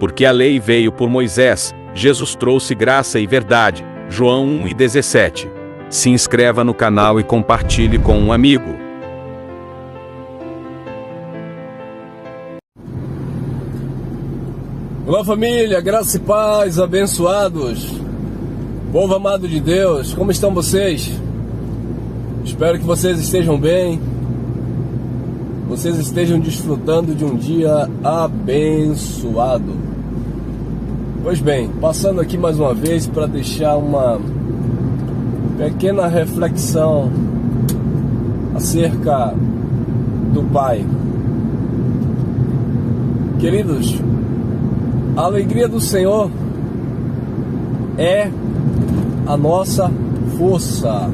Porque a lei veio por Moisés, Jesus trouxe graça e verdade. João 1:17. Se inscreva no canal e compartilhe com um amigo. Olá família, graça e paz, abençoados. Povo amado de Deus, como estão vocês? Espero que vocês estejam bem. Vocês estejam desfrutando de um dia abençoado. Pois bem, passando aqui mais uma vez para deixar uma pequena reflexão acerca do Pai. Queridos, a alegria do Senhor é a nossa força,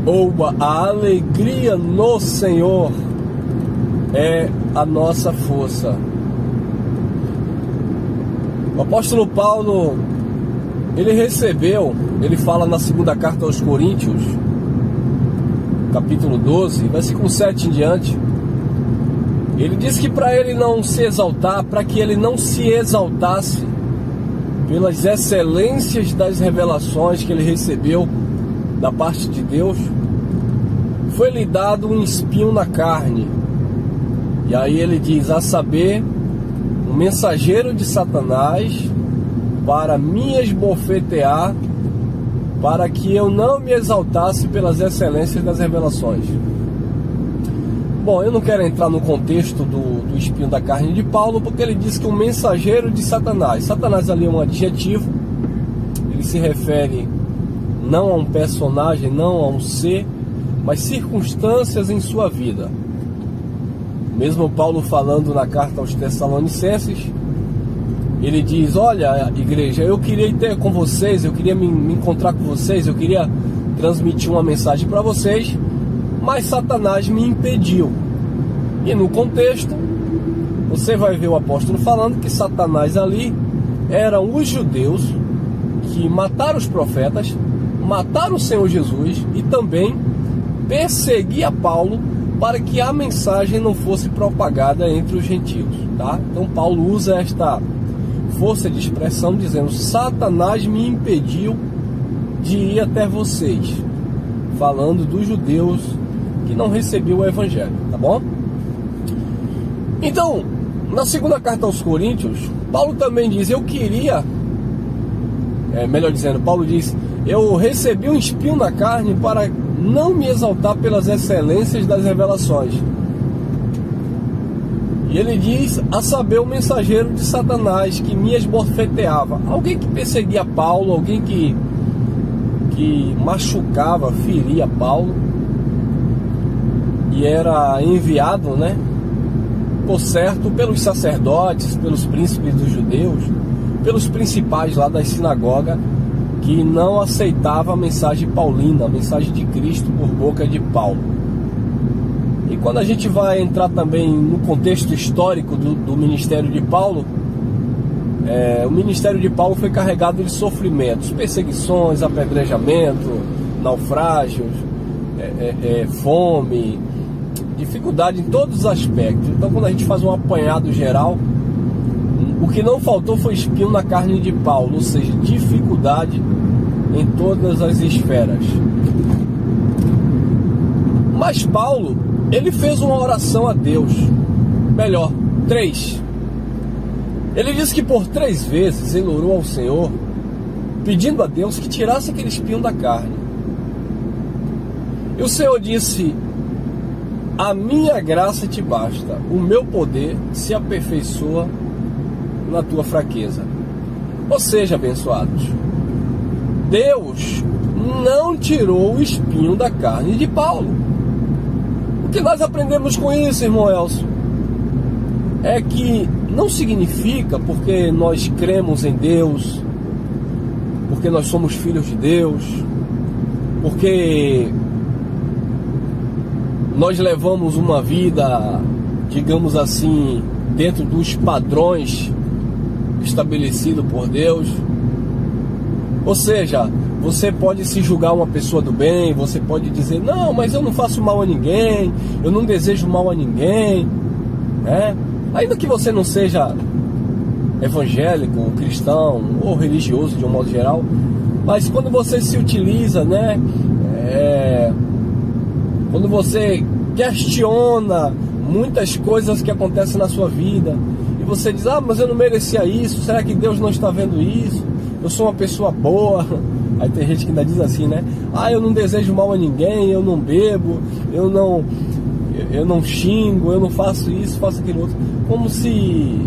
ou a alegria no Senhor é a nossa força. O apóstolo Paulo, ele fala na segunda carta aos Coríntios, capítulo 12, versículo 7 em diante, ele diz que para ele não se exaltar, para que ele não se exaltasse pelas excelências das revelações que ele recebeu da parte de Deus, foi-lhe dado um espinho na carne. E aí ele diz, a saber, um mensageiro de Satanás, para me esbofetear, para que eu não me exaltasse pelas excelências das revelações. Bom, eu não quero entrar no contexto do espinho da carne de Paulo, porque ele diz que um mensageiro de Satanás. Satanás ali é um adjetivo, ele se refere não a um personagem, não a um ser, mas circunstâncias em sua vida. Mesmo Paulo falando na carta aos Tessalonicenses, ele diz, olha igreja, eu queria ter com vocês, eu queria me encontrar com vocês, eu queria transmitir uma mensagem para vocês, mas Satanás me impediu. E no contexto, você vai ver o apóstolo falando que Satanás ali eram os judeus que mataram os profetas, mataram o Senhor Jesus e também perseguia Paulo para que a mensagem não fosse propagada entre os gentios, tá? Então Paulo usa esta força de expressão dizendo, Satanás me impediu de ir até vocês, falando dos judeus que não recebiam o evangelho, tá bom? Então, na segunda carta aos Coríntios, Paulo também diz, Paulo diz, eu recebi um espinho na carne para não me exaltar pelas excelências das revelações. E ele diz, a saber, o mensageiro de Satanás que me esbofeteava. Alguém que perseguia Paulo, alguém que machucava, feria Paulo. E era enviado, por certo, pelos sacerdotes, pelos príncipes dos judeus, pelos principais lá da sinagoga, que não aceitava a mensagem paulina, a mensagem de Cristo por boca de Paulo. E quando a gente vai entrar também no contexto histórico do ministério de Paulo, o ministério de Paulo foi carregado de sofrimentos, perseguições, apedrejamento, naufrágios, fome, dificuldade em todos os aspectos. Então quando a gente faz um apanhado geral, o que não faltou foi espinho na carne de Paulo, ou seja, dificuldade em todas as esferas. Mas Paulo, ele fez uma oração a Deus, melhor, 3. Ele disse que por 3 vezes ele orou ao Senhor, pedindo a Deus que tirasse aquele espinho da carne. E o Senhor disse, a minha graça te basta, o meu poder se aperfeiçoa na tua fraqueza. Ou seja, abençoados, Deus não tirou o espinho da carne de Paulo. O que nós aprendemos com isso, irmão Elcio, é que não significa porque nós cremos em Deus, porque nós somos filhos de Deus, porque nós levamos uma vida, digamos assim, dentro dos padrões estabelecidos por Deus. Ou seja, você pode se julgar uma pessoa do bem, você pode dizer, não, mas eu não faço mal a ninguém, eu não desejo mal a ninguém, ainda que você não seja evangélico, cristão ou religioso de um modo geral, mas quando você se utiliza, né, quando você questiona muitas coisas que acontecem na sua vida e você diz, mas eu não merecia isso, será que Deus não está vendo isso? Eu sou uma pessoa boa. Aí tem gente que ainda diz assim, né, eu não desejo mal a ninguém, eu não bebo, eu não xingo, eu não faço isso, faço aquilo outro, como se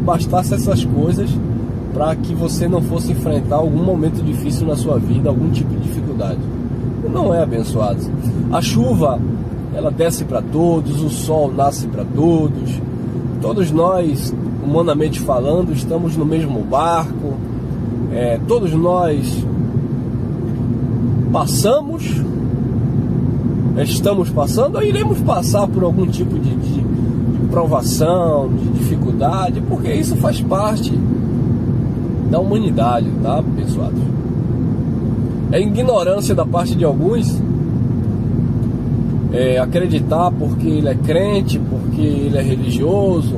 bastasse essas coisas para que você não fosse enfrentar algum momento difícil na sua vida, algum tipo de dificuldade. Não é, abençoados. A chuva, ela desce para todos, o sol nasce para todos. Todos nós, humanamente falando, estamos no mesmo barco. Todos nós estamos passando ou iremos passar por algum tipo de provação, de dificuldade, porque isso faz parte da humanidade, tá, abençoados? É ignorância da parte de alguns acreditar porque ele é crente, porque ele é religioso,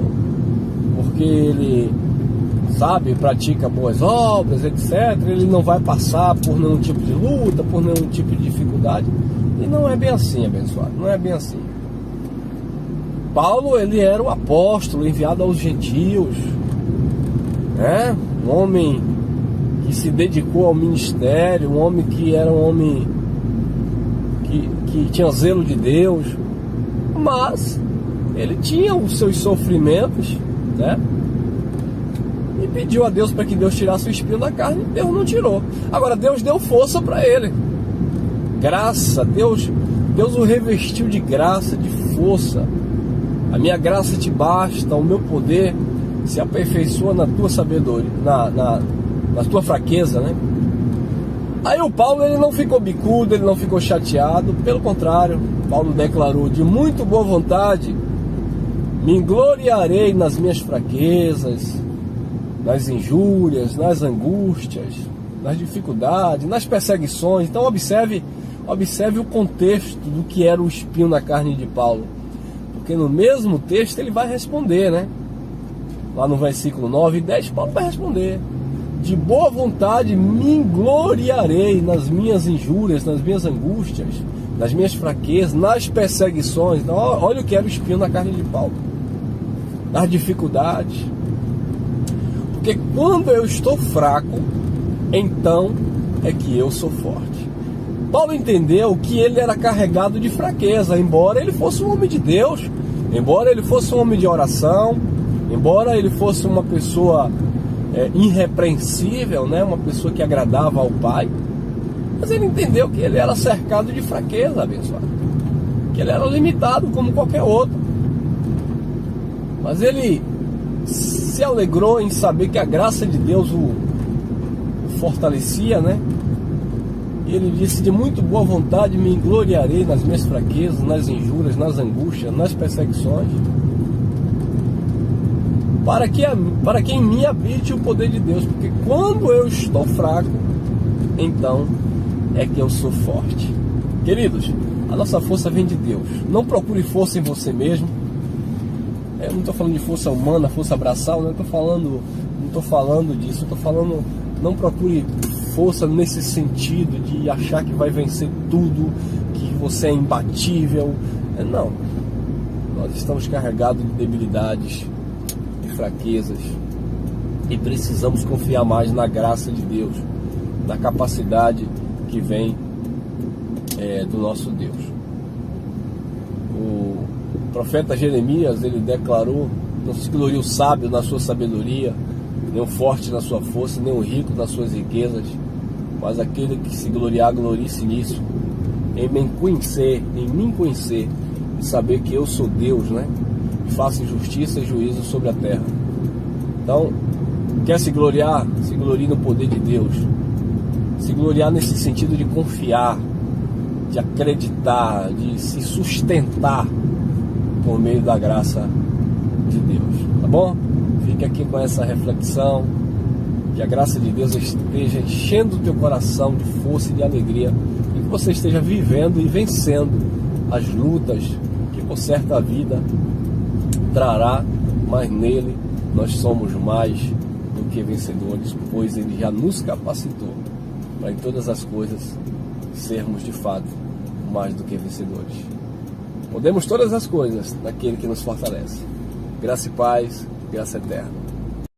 porque ele, pratica boas obras, etc. Ele não vai passar por nenhum tipo de luta, por nenhum tipo de dificuldade. E não é bem assim, abençoado, não é bem assim. Paulo, ele era o apóstolo enviado aos gentios, um homem que se dedicou ao ministério, um homem que era um homem que tinha zelo de Deus, mas ele tinha os seus sofrimentos, né? E pediu a Deus para que Deus tirasse o espinho da carne, e Deus não tirou. Agora Deus deu força para ele, graça, Deus o revestiu de graça, de força. A minha graça te basta, o meu poder se aperfeiçoa na tua sabedoria, na tua fraqueza, né? Aí o Paulo, ele não ficou bicudo, ele não ficou chateado, pelo contrário, Paulo declarou de muito boa vontade: me gloriarei nas minhas fraquezas, nas injúrias, nas angústias, nas dificuldades, nas perseguições. Então observe o contexto do que era o espinho na carne de Paulo, porque no mesmo texto ele vai responder, né? Lá no versículo 9 e 10, Paulo vai responder: de boa vontade me gloriarei nas minhas injúrias, nas minhas angústias, nas minhas fraquezas, nas perseguições. Então, olha o que era o espinho na carne de Paulo, nas dificuldades. Porque quando eu estou fraco, então é que eu sou forte. Paulo entendeu que ele era carregado de fraqueza, embora ele fosse um homem de Deus, embora ele fosse um homem de oração, embora ele fosse uma pessoa irrepreensível, né? Uma pessoa que agradava ao Pai, mas ele entendeu que ele era cercado de fraqueza, abençoado, que ele era limitado como qualquer outro, mas ele se alegrou em saber que a graça de Deus o fortalecia, né? E ele disse: de muito boa vontade me gloriarei nas minhas fraquezas, nas injúrias, nas angústias, nas perseguições, para que em mim habite o poder de Deus, porque quando eu estou fraco, então é que eu sou forte. Queridos, a nossa força vem de Deus. Não procure força em você mesmo. Eu não estou falando de força humana, força braçal, não estou falando disso. Estou falando, não procure força nesse sentido de achar que vai vencer tudo, que você é imbatível. Não, nós estamos carregados de debilidades, fraquezas, e precisamos confiar mais na graça de Deus, na capacidade que vem do nosso Deus. O profeta Jeremias, ele declarou: não se glorie o sábio na sua sabedoria, nem o forte na sua força, nem o rico nas suas riquezas, mas aquele que se gloriar, glorie-se nisso, em me conhecer e saber que eu sou Deus, né? Faça justiça e juízo sobre a terra. Então, quer se gloriar? Se glorie no poder de Deus. Se gloriar nesse sentido de confiar, de acreditar, de se sustentar por meio da graça de Deus. Tá bom? Fique aqui com essa reflexão. Que a graça de Deus esteja enchendo o teu coração de força e de alegria, e que você esteja vivendo e vencendo as lutas que por certa vida trará, mas nele nós somos mais do que vencedores, pois Ele já nos capacitou para em todas as coisas sermos de fato mais do que vencedores. Podemos todas as coisas naquele que nos fortalece. Graça e paz, graça eterna.